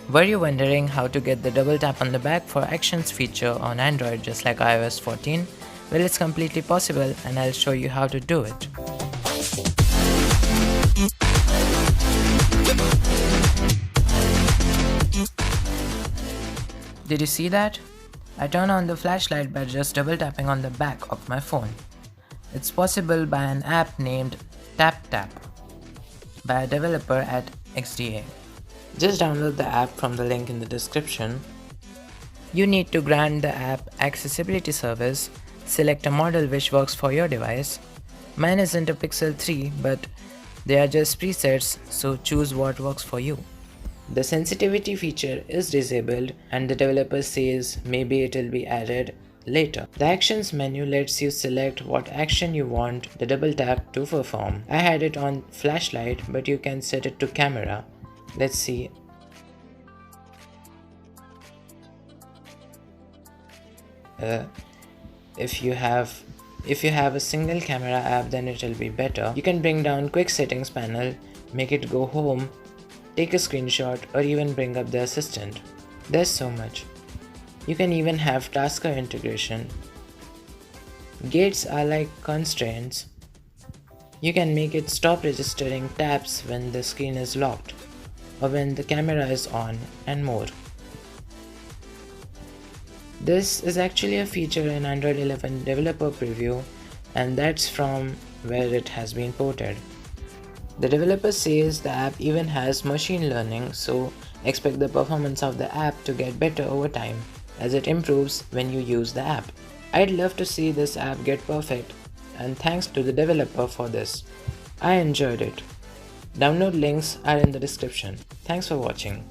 Were you wondering how to get the double tap on the back for actions feature on Android just like iOS 14? Well, it's completely possible and I'll show you how to do it. Did you see that? I turn on the flashlight by just double tapping on the back of my phone. It's possible by an app named TapTap by a developer at XDA. Just download the app from the link in the description. You need to grant the app accessibility service, select a model which works for your device. Mine isn't a Pixel 3, but they are just presets, so choose what works for you. The sensitivity feature is disabled and the developer says maybe it will be added later. The actions menu lets you select what action you want the double tap to perform. I had it on flashlight, but you can set it to camera. Let's see. If you have a single camera app, then it will be better. You can bring down quick settings panel, make it go home, take a screenshot, or even bring up the assistant. There's so much. You can even have tasker integration. Gates are like constraints. You can make it stop registering taps when the screen is locked or when the camera is on, and more. This is actually a feature in Android 11 developer preview, and that's from where it has been ported. The developer says the app even has machine learning, so expect the performance of the app to get better over time as it improves when you use the app. I'd love to see this app get perfect, and thanks to the developer for this. I enjoyed it. Download links are in the description. Thanks for watching.